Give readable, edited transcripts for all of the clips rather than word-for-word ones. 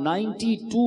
92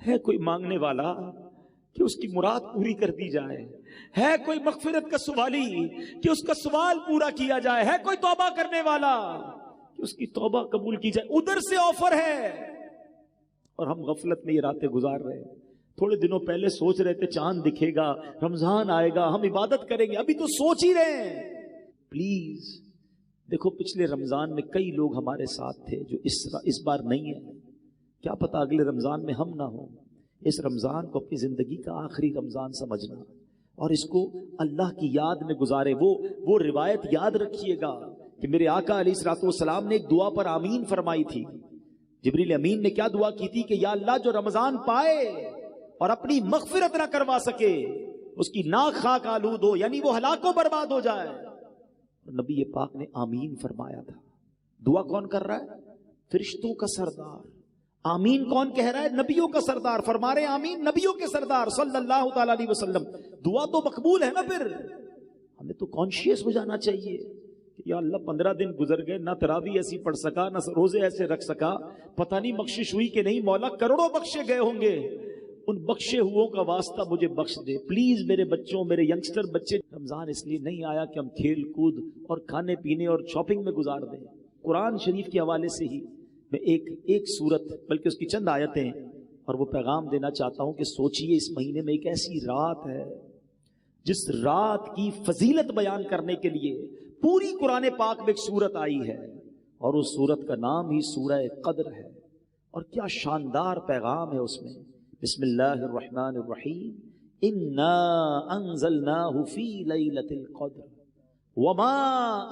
ہے کوئی مانگنے والا کہ اس کی مراد پوری کر دی جائے، ہے کوئی مغفرت کا سوالی کہ اس کا سوال پورا کیا جائے، ہے کوئی توبہ کرنے والا کہ اس کی توبہ قبول کی جائے. ادھر سے آفر ہے اور ہم غفلت میں یہ راتیں گزار رہے ہیں. تھوڑے دنوں پہلے سوچ رہے تھے چاند دکھے گا، رمضان آئے گا، ہم عبادت کریں گے، ابھی تو سوچ ہی رہے ہیں. پلیز دیکھو پچھلے رمضان میں کئی لوگ ہمارے ساتھ تھے جو اس بار نہیں ہیں. کیا پتہ اگلے رمضان میں ہم نہ ہوں. اس رمضان کو اپنی زندگی کا آخری رمضان سمجھنا اور اس کو اللہ کی یاد میں گزارے. وہ روایت یاد رکھیے گا کہ میرے آقا علیہ الصلوۃ والسلام نے ایک دعا پر آمین فرمائی تھی. جبریل امین نے کیا دعا کی تھی کہ یا اللہ جو رمضان پائے اور اپنی مغفرت نہ کروا سکے اس کی ناک خاک آلود ہو، یعنی وہ ہلاک و برباد ہو جائے. نبی پاک نے آمین فرمایا تھا. دعا کون کر رہا ہے؟ فرشتوں کا سردار. آمین کون کہہ رہا ہے؟ نبیوں کا سردار. فرما رہے آمین نبیوں کے سردار صلی اللہ تعالی علیہ وسلم. دعا تو مقبول ہے نا. پھر ہمیں تو کانشیس ہو جانا چاہیے کہ یا اللہ 15 دن گزر گئے، نہ تراویح ایسی پڑھ سکا، نہ روزے ایسے رکھ سکا، پتہ نہیں بخشش ہوئی کہ نہیں. مولا کروڑوں بخشے گئے ہوں گے، ان بخشے ہوں کا واسطہ مجھے بخش دے پلیز. میرے بچوں، میرے ینگسٹر بچے، رمضان اس لیے نہیں آیا کہ ہم کھیل کود اور کھانے پینے اور شاپنگ میں گزار دیں. قرآن شریف کے حوالے سے ہی میں ایک سورت بلکہ اس کی چند آیتیں اور وہ پیغام دینا چاہتا ہوں کہ سوچئے اس مہینے میں ایک ایسی رات ہے جس رات کی فضیلت بیان کرنے کے لیے پوری قرآن پاک میں ایک سورت آئی ہے اور اس سورت کا نام ہی سورہ قدر ہے. اور کیا شاندار پیغام ہے اس میں. بسم اللہ الرحمن الرحیم. انا انزلناہ فی لیلۃ القدر وما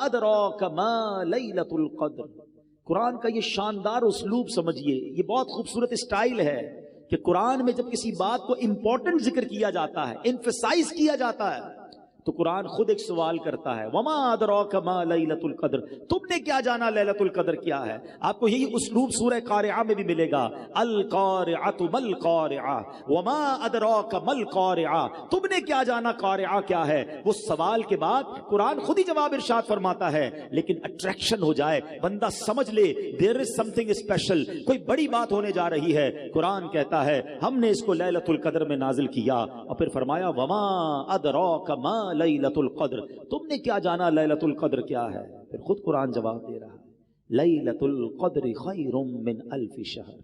ادراک ما لیلۃ القدر. قرآن کا یہ شاندار اسلوب سمجھیے، یہ بہت خوبصورت اسٹائل ہے کہ قرآن میں جب کسی بات کو امپورٹنٹ ذکر کیا جاتا ہے، ایمفسائز کیا جاتا ہے، تو قرآن خود ایک سوال کرتا ہے وما ادراک ما لیلۃ القدر. تم نے کیا جانا لیلۃ القدر کیا ہے؟ آپ کو یہی اسلوب سورہ قارعہ میں بھی ملے گا. القارعۃ ما القارعہ وما ادراک ما القارعہ. تم نے کیا جانا قارعہ کیا ہے؟ وہ سوال کے بعد قرآن خود ہی جواب ارشاد فرماتا ہے، لیکن اٹریکشن ہو جائے، بندہ سمجھ لے دیر از سم تھنگ اسپیشل، کوئی بڑی بات ہونے جا رہی ہے. قرآن کہتا ہے ہم نے اس کو لیلۃ القدر میں نازل کیا اور پھر فرمایا وما ادراک ما لیلۃ القدر. تم نے کیا جانا لیلۃ القدر کیا ہے؟ پھر خود قرآن جواب دے رہا ہے لیلۃ القدر خیر من الف شہر.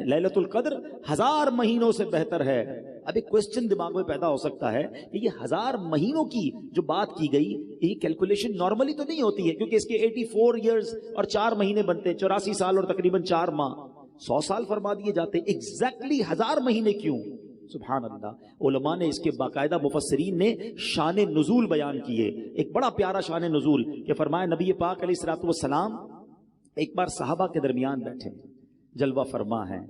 لیلۃ القدر 1000 مہینوں سے بہتر ہے. اب ایک کوسچن دماغ میں پیدا ہو سکتا ہے کہ یہ 1000 مہینوں کی جو بات کی گئی، یہ کیلکولیشن نارملی تو نہیں ہوتی ہے کیونکہ اس کے 84 ایئرز اور 4 مہینے بنتے ہیں، 84 سال اور تقریباً 4 ماہ، 100 سال فرما دیے جاتے. ایگزیکٹلی 1000 مہینے کیوں؟ سبحان اللہ. علماء نے اس کے باقاعدہ مفسرین نے شان نزول بیان کیے. ایک بڑا پیارا شان نزول کہ فرمایا نبی پاک علیہ الصلوۃ والسلام ایک بار صحابہ کے درمیان بیٹھے، جلوہ فرما ہیں.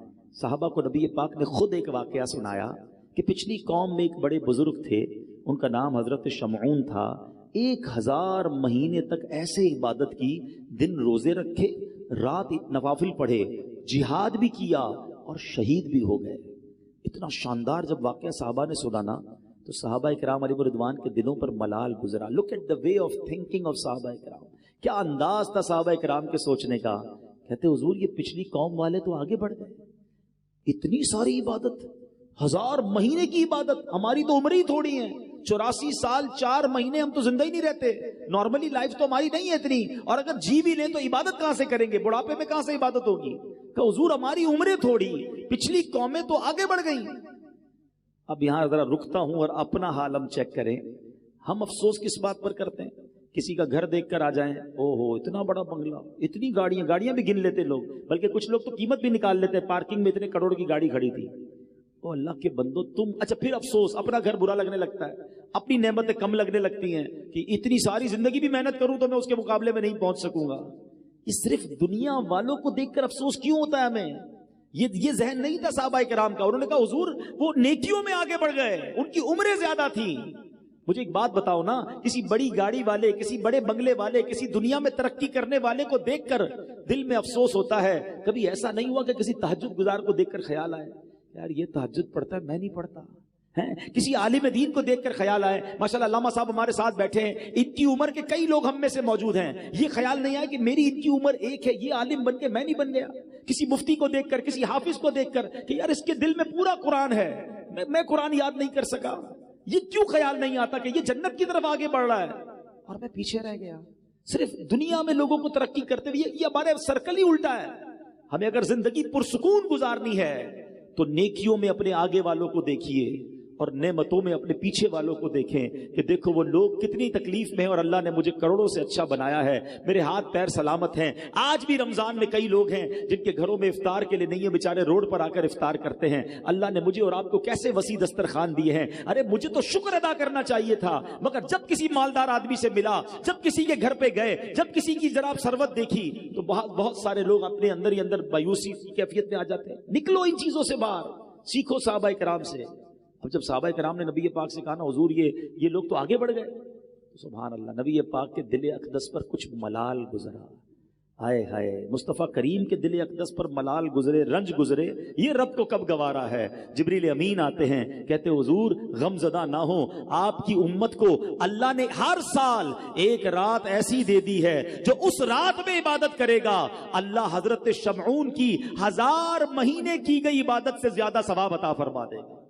صحابہ کو نبی پاک نے خود ایک واقعہ سنایا کہ پچھلی قوم میں ایک بڑے بزرگ تھے، ان کا نام حضرت شمعون تھا. 1000 مہینے تک ایسے عبادت کی، دن روزے رکھے، رات نوافل پڑھے، جہاد بھی کیا اور شہید بھی ہو گئے. اتنا شاندار جب واقعہ صحابہ نے سنا نا تو صحابہ کرام علیہ رضوان کے دلوں پر ملال گزرا. Look at the way of thinking of صحابہ کرام. کیا انداز تھا صحابہ کرام کے سوچنے کا. کہتے حضور یہ پچھلی قوم والے تو آگے بڑھ گئے، اتنی ساری عبادت، 1000 مہینے کی عبادت. ہماری تو عمر ہی تھوڑی ہے، 84 سال 4 مہینے، ہم تو زندہ ہی نہیں رہتے. نارملی لائف تو ہماری نہیں ہے اتنی، اور اگر جی بھی لیں تو عبادت کہاں سے کریں گے؟ بڑھاپے میں کہاں سے عبادت ہوگی؟ کہ حضور ہماری عمریں تھوڑی، پچھلی قومیں تو آگے بڑھ گئیں. اب یہاں ذرا رکتا ہوں اور اپنا حال ہم چیک کریں. ہم افسوس کس بات پر کرتے ہیں؟ کسی کا گھر دیکھ کر آ جائیں، او ہو اتنا بڑا بنگلہ، اتنی گاڑیاں بھی گن لیتے لوگ، بلکہ کچھ لوگ تو قیمت بھی نکال لیتے ہیں، پارکنگ میں اتنے کروڑ کی گاڑی کھڑی تھی. او اللہ کے بندو تم، اچھا پھر افسوس، اپنا گھر برا لگنے لگتا ہے، اپنی نعمتیں کم لگنے لگتی ہیں کہ اتنی ساری زندگی بھی محنت کروں تو میں اس کے مقابلے میں نہیں پہنچ سکوں گا. یہ صرف دنیا والوں کو دیکھ کر افسوس کیوں ہوتا ہے ہمیں؟ یہ ذہن نہیں تھا صحابہ کرام کا. انہوں نے کہا حضور وہ نیکیوں میں آگے بڑھ گئے، ان کی عمریں زیادہ تھیں. مجھے ایک بات بتاؤ نا، کسی بڑی گاڑی والے، کسی بڑے بنگلے والے، کسی دنیا میں ترقی کرنے والے کو دیکھ کر دل میں افسوس ہوتا ہے. کبھی ایسا نہیں ہوا کہ کسی تہجد گزار کو دیکھ کر خیال آئے یار یہ تہجد پڑھتا ہے میں نہیں پڑھتا؟ کسی عالم دین کو دیکھ کر خیال آئے، ماشاءاللہ علامہ صاحب ہمارے ساتھ بیٹھے ہیں، ان کی عمر کے کئی لوگ ہم میں سے موجود ہیں، یہ خیال نہیں آیا کہ میری ان کی عمر ایک ہے، یہ عالم بن کے میں نہیں بن گیا؟ کسی مفتی کو دیکھ کر, کسی حافظ کو دیکھ کر کہ یار اس کے دل میں پورا قرآن ہے, میں قرآن یاد نہیں کر سکا, یہ کیوں خیال نہیں آتا کہ یہ جنت کی طرف آگے بڑھ رہا ہے اور میں پیچھے رہ گیا. صرف دنیا میں لوگوں کو ترقی کرتے ہوئے, یہ ہمارے سرکل ہی الٹا ہے. ہمیں اگر زندگی پرسکون گزارنی ہے تو نیکیوں میں اپنے آگے والوں کو دیکھیے اور نعمتوں میں اپنے پیچھے والوں کو دیکھیں کہ دیکھو وہ لوگ کتنی تکلیف میں ہیں اور اللہ نے مجھے کروڑوں سے اچھا بنایا ہے, میرے ہاتھ پیر سلامت ہیں. آج بھی رمضان میں کئی لوگ ہیں جن کے گھروں میں افطار کے لیے نہیں ہے, بیچارے روڈ پر آ کر افطار کرتے ہیں. اللہ نے مجھے اور آپ کو کیسے وسیع دسترخوان دیے ہیں. ارے مجھے تو شکر ادا کرنا چاہیے تھا, مگر جب کسی مالدار آدمی سے ملا, جب کسی کے گھر پہ گئے, جب کسی کی ذرا سروت دیکھی تو بہت سارے لوگ اپنے اندر ہی اندر مایوسی کی کیفیت میں آ جاتے ہیں. نکلو ان چیزوں سے باہر, سیکھو صحابہ کرام سے. اب جب صحابہ کرام نے نبی پاک سے کہا نا حضور یہ لوگ تو آگے بڑھ گئے, سبحان اللہ, نبی پاک کے دل اقدس پر کچھ ملال گزرا. ہائے ہائے, مصطفیٰ کریم کے دل اقدس پر ملال گزرے, رنج گزرے. یہ رب کو کب گوارا ہے. جبریل امین آتے ہیں, کہتے حضور غم زدہ نہ ہو, آپ کی امت کو اللہ نے ہر سال ایک رات ایسی دے دی ہے جو اس رات میں عبادت کرے گا اللہ حضرت شمعون کی 1000 مہینے کی گئی عبادت سے زیادہ ثواب عطا فرما دے گا.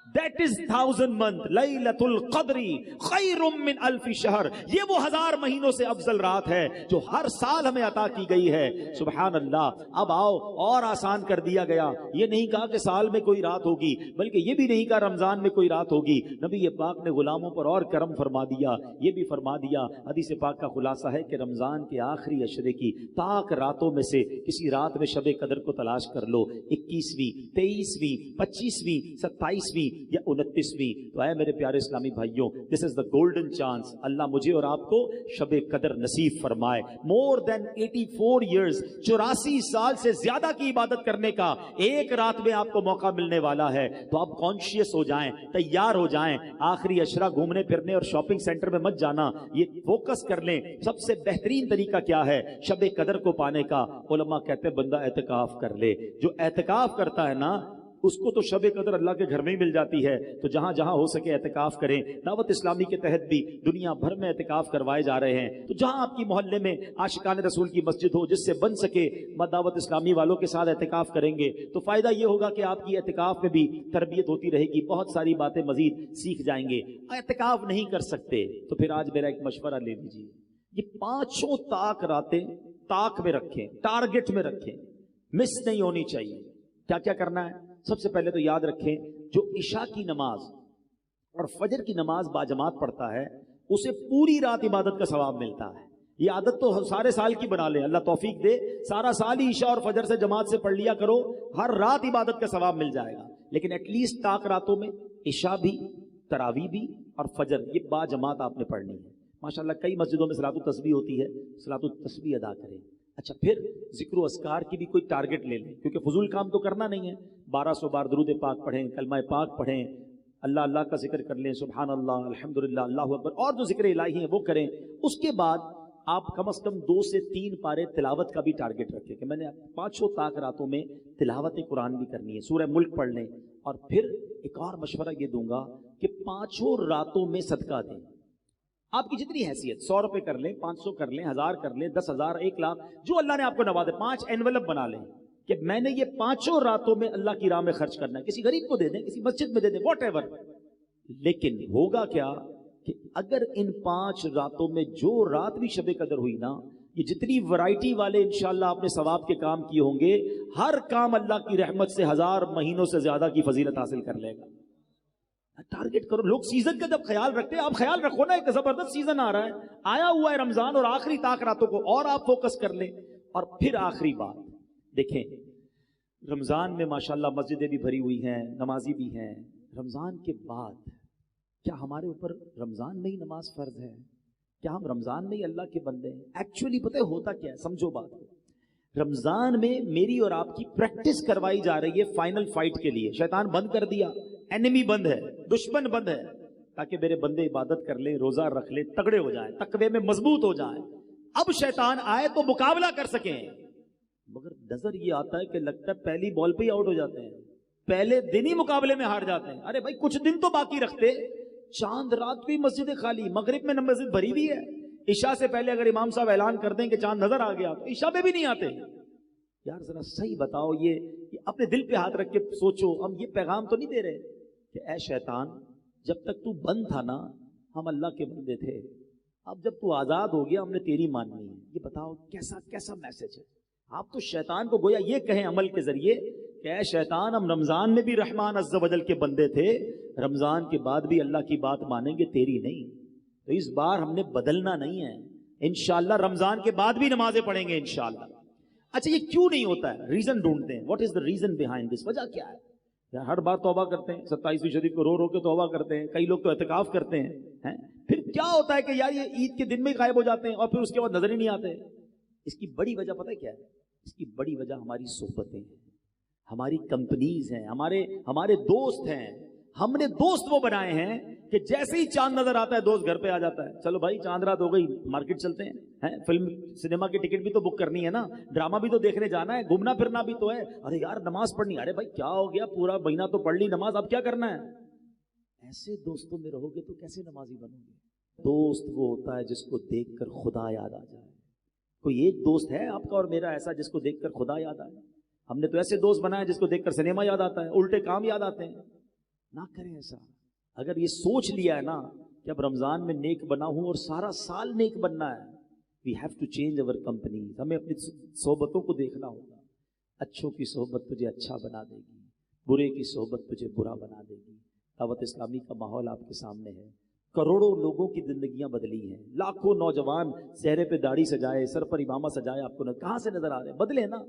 That is 1000 month, لیلۃ القدر خیر من 1000 شہر. یہ وہ 1000 مہینوں سے افضل رات ہے جو ہر سال ہمیں عطا کی گئی ہے. سبحان اللہ. اب آؤ اور آسان کر دیا گیا. یہ نہیں کہا کہ سال میں کوئی رات ہوگی, بلکہ یہ بھی نہیں کہا رمضان میں کوئی رات ہوگی. نبی پاک نے غلاموں پر اور کرم فرما دیا. یہ بھی فرما دیا, حدیث پاک کا خلاصہ ہے کہ رمضان کے آخری عشرے کی طاق راتوں میں سے کسی رات میں شب قدر کو تلاش کر لو. 21ویں, 23ویں, 25ویں, 27ویں یا 29ویں. تو اے میرے پیارے اسلامی بھائیوں, دس از دا گولڈن چانس. اللہ مجھے اور آپ کو شب قدر نصیب فرمائے. مور دین 84 ایئرز, 84 سال سے زیادہ کی عبادت کرنے کا ایک رات میں آپ کو موقع ملنے والا ہے. تو آپ کانشیس ہو جائیں, تیار ہو جائیں. آخری عشرہ گھومنے پھرنے اور شاپنگ سینٹر میں مت جانا, یہ فوکس کر لیں. سب سے بہترین طریقہ کیا ہے شب قدر کو پانے کا؟ علماء کہتے ہیں بندہ اعتکاف کر لے. جو اعتکاف کرتا ہے نا اس کو تو شب قدر اللہ کے گھر میں ہی مل جاتی ہے. تو جہاں جہاں ہو سکے اعتکاف کریں. دعوت اسلامی کے تحت بھی دنیا بھر میں اعتکاف کروائے جا رہے ہیں. تو جہاں آپ کی محلے میں عاشقان رسول کی مسجد ہو, جس سے بن سکے, دعوت اسلامی والوں کے ساتھ اعتکاف کریں گے تو فائدہ یہ ہوگا کہ آپ کی اعتکاف میں بھی تربیت ہوتی رہے گی, بہت ساری باتیں مزید سیکھ جائیں گے. اعتکاف نہیں کر سکتے تو پھر آج میرا ایک مشورہ لے لیجیے. یہ 5 طاق راتیں طاق میں رکھیں, ٹارگٹ میں رکھیں, مس نہیں ہونی چاہیے. کیا کیا کرنا ہے؟ سب سے پہلے تو یاد رکھیں, جو عشاء کی نماز اور فجر کی نماز باجماعت پڑھتا ہے اسے پوری رات عبادت کا ثواب ملتا ہے. یہ عادت تو سارے سال کی بنا لیں, اللہ توفیق دے. سارا سال ہی عشاء اور فجر سے جماعت سے پڑھ لیا کرو, ہر رات عبادت کا ثواب مل جائے گا. لیکن ایٹ لیسٹ طاق راتوں میں عشاء بھی, تراویح بھی اور فجر یہ باجماعت آپ نے پڑھنی ہے. ماشاءاللہ کئی مسجدوں میں صلاۃ التسبیح ہوتی ہے, صلاۃ التسبیح ادا کریں. اچھا, پھر ذکر و اذکار کی بھی کوئی ٹارگٹ لے لیں, کیونکہ فضول کام تو کرنا نہیں ہے. 1200 بار درود پاک پڑھیں, کلمہ پاک پڑھیں, اللہ اللہ کا ذکر کر لیں, سبحان اللہ, الحمدللہ, اللہ اکبر, اور جو ذکر الہی ہیں وہ کریں. اس کے بعد آپ کم از کم 2 سے 3 پارے تلاوت کا بھی ٹارگٹ رکھیں کہ میں نے 5 طاق راتوں میں تلاوت قرآن بھی کرنی ہے, سورہ ملک پڑھ لیں. اور پھر ایک اور مشورہ یہ دوں گا کہ 5 راتوں میں صدقہ دیں. آپ کی جتنی حیثیت, 100 روپے کر لیں, 500 کر لیں, 1000 کر لیں, 10,000, 1 لاکھ, جو اللہ نے آپ کو نوازے. 5 انویلپ بنا لیں کہ میں نے یہ 5 راتوں میں اللہ کی راہ میں خرچ کرنا ہے. کسی غریب کو دے دیں, کسی مسجد میں دے دیں, واٹ ایور. لیکن ہوگا کیا کہ اگر ان 5 راتوں میں جو رات بھی شب قدر ہوئی نا, یہ جتنی ورائٹی والے انشاءاللہ آپ نے ثواب کے کام کیے ہوں گے, ہر کام اللہ کی رحمت سے 1000 مہینوں سے زیادہ کی فضیلت حاصل کر لے گا. ٹارگٹ کرو. لوگ سیزن کا جب خیال رکھتے ہیں, آپ خیال رکھو نا, ایک زبردست سیزن آ رہا ہے, آیا ہوا ہے رمضان, اور آخری طاق راتوں کو اور آپ فوکس کر لیں. اور پھر آخری بات دیکھیں, رمضان میں ماشاءاللہ مسجدیں بھی بھری ہوئی ہیں, نمازی بھی ہیں. رمضان کے بعد کیا ہمارے اوپر رمضان میں ہی نماز فرض ہے؟ کیا ہم رمضان میں ہی اللہ کے بندے ہیں؟ ایکچولی پتہ ہے ہوتا کیا ہے, سمجھو بات کو. رمضان میں میری اور آپ کی پریکٹس کروائی جا رہی ہے فائنل فائٹ کے لیے. شیطان بند کر دیا, اینمی بند ہے, دشمن بند ہے, تاکہ میرے بندے عبادت کر لیں, روزہ رکھ لیں, تگڑے ہو جائیں, تقوی میں مضبوط ہو جائیں. اب شیطان آئے تو مقابلہ کر سکیں. مگر نظر یہ آتا ہے کہ لگتا ہے پہلی بال پہ ہی آؤٹ ہو جاتے ہیں, پہلے دن ہی مقابلے میں ہار جاتے ہیں. ارے بھائی کچھ دن تو باقی رکھتے. چاند رات بھی مسجد خالی, مغرب میں مسجد بھری ہوئی ہے. عشاء سے پہلے اگر امام صاحب اعلان کر دیں کہ چاند نظر آ گیا تو عشاء میں بھی نہیں آتے. یار ذرا صحیح بتاؤ، یہ اپنے دل پہ ہاتھ رکھ کے سوچو، ہم یہ پیغام تو نہیں دے رہے کہ اے شیطان جب تک تو بند تھا نا ہم اللہ کے بندے تھے، اب جب تو آزاد ہو گیا ہم نے تیری ماننی ہے. یہ بتاؤ کیسا میسج ہے. آپ تو شیطان کو گویا یہ کہیں عمل کے ذریعے کہ اے شیطان ہم رمضان میں بھی رحمان عز و جل کے بندے تھے، رمضان کے بعد بھی اللہ کی بات مانیں گے تیری نہیں. تو اس بار ہم نے بدلنا نہیں ہے، انشاءاللہ رمضان کے بعد بھی نمازیں پڑھیں گے انشاءاللہ. اچھا یہ کیوں نہیں ہوتا ہے؟ ریزن ڈھونڈتے ہیں. What is the reason behind this? وجہ کیا ہے؟ ہر بار توبہ کرتے ہیں، 27ویں شریف کو رو کے توبہ کرتے ہیں، کئی لوگ تو اعتکاف کرتے ہیں. پھر کیا ہوتا ہے کہ یار یہ عید کے دن میں غائب ہو جاتے ہیں اور پھر اس کے بعد نظر ہی نہیں آتے؟ اس کی بڑی وجہ پتہ ہے کیا ہے؟ اس کی بڑی وجہ ہماری صحبتیں ہیں، ہماری کمپنیز ہیں، ہمارے دوست ہیں. ہم نے دوست وہ بنائے ہیں کہ جیسے ہی چاند نظر آتا ہے دوست گھر پہ آ جاتا ہے، چلو بھائی چاند رات ہو گئی مارکیٹ چلتے ہیں، فلم سنیما کی ٹکٹ بھی تو بک کرنی ہے نا، ڈرامہ بھی تو دیکھنے جانا ہے، گھومنا پھرنا بھی تو ہے. ارے یار نماز پڑھنی، ارے بھائی کیا ہو گیا، پورا مہینہ تو پڑھ لی نماز، اب کیا کرنا ہے؟ ایسے دوستوں میں رہو گے تو کیسے نمازی بنو گے؟ دوست وہ ہوتا ہے جس کو دیکھ کر خدا یاد آ جائے. کوئی ایک دوست ہے آپ کا اور میرا ایسا جس کو دیکھ کر خدا یاد آئے؟ ہم نے تو ایسے دوست بنائے جس کو دیکھ کر سنیما یاد آتا ہے، الٹے کام یاد آتے ہیں. نہ کریں ایسا. اگر یہ سوچ لیا ہے نا کہ اب رمضان میں نیک بنا ہوں اور سارا سال نیک بننا ہے، we have to change over companies. ہمیں اپنی صحبتوں کو دیکھنا ہوگا. اچھوں کی صحبت تجھے اچھا بنا دے گی، برے کی صحبت تجھے برا بنا دے گی. دعوت اسلامی کا ماحول آپ کے سامنے ہے. کروڑوں لوگوں کی زندگیاں بدلی ہیں، لاکھوں نوجوان چہرے پہ داڑھی سجائے، سر پر امامہ سجائے آپ کو کہاں سے نظر آ رہے ہیں؟ بدلے نا.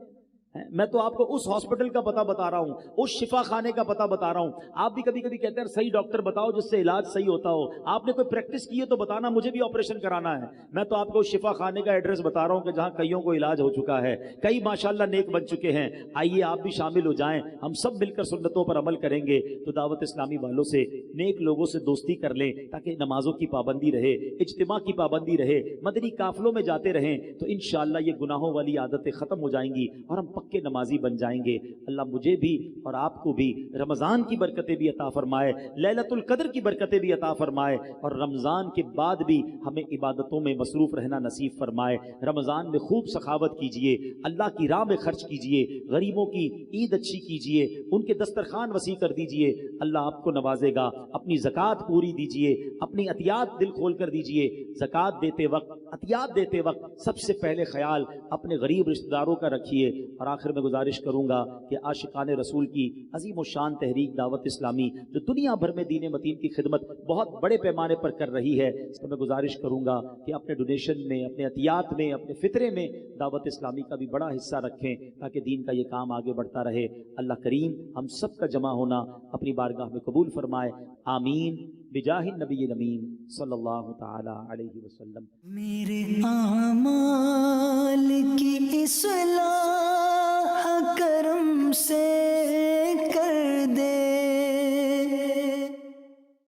میں تو آپ کو اس ہاسپٹل کا پتہ بتا رہا ہوں، اس شفا خانے کا پتہ بتا رہا ہوں. آپ بھی کبھی کبھی کہتے ہیں صحیح ڈاکٹر بتاؤ جس سے علاج صحیح ہوتا ہو. آپ نے کوئی پریکٹس کی ہے تو بتانا، مجھے بھی آپریشن کرانا ہے. میں تو آپ کو اس شفا خانے کا ایڈریس بتا رہا ہوں کہ جہاں کئیوں کو علاج ہو چکا ہے، کئی ماشاءاللہ نیک بن چکے ہیں. آئیے آپ بھی شامل ہو جائیں، ہم سب مل کر سنتوں پر عمل کریں گے. تو دعوت اسلامی والوں سے، نیک لوگوں سے دوستی کر لیں تاکہ نمازوں کی پابندی رہے، اجتماع کی پابندی رہے، مدنی قافلوں میں جاتے رہیں تو انشاءاللہ یہ گناہوں والی عادتیں ختم ہو جائیں گی اور ہم پکے نمازی بن جائیں گے. اللہ مجھے بھی اور آپ کو بھی رمضان کی برکتیں بھی عطا فرمائے، لیلۃ القدر کی برکتیں بھی عطا فرمائے، اور رمضان کے بعد بھی ہمیں عبادتوں میں مصروف رہنا نصیب فرمائے. رمضان میں خوب سخاوت کیجئے، اللہ کی راہ میں خرچ کیجئے، غریبوں کی عید اچھی کیجئے، ان کے دسترخوان وسیع کر دیجئے، اللہ آپ کو نوازے گا. اپنی زکوٰۃ پوری دیجئے، اپنی عطیات دل کھول کر دیجئے. زکوٰۃ دیتے وقت، عطیات دیتے وقت سب سے پہلے خیال اپنے غریب رشتہ داروں کا رکھیے. اور آخر میں گزارش کروں گا کہ عاشقان رسول کی عظیم و شان تحریک دعوت اسلامی جو دنیا بھر میں دین متین کی خدمت بہت بڑے پیمانے پر کر رہی ہے، اس میں گزارش کروں گا کہ اپنے ڈونیشن میں، اپنے عطیات میں، اپنے فطرے میں دعوت اسلامی کا بھی بڑا حصہ رکھیں تاکہ دین کا یہ کام آگے بڑھتا رہے. اللہ کریم ہم سب کا جمع ہونا اپنی بارگاہ میں قبول فرمائے. آمین بجاہ النبی الامین صلی اللہ تعالی علیہ وسلم. میرے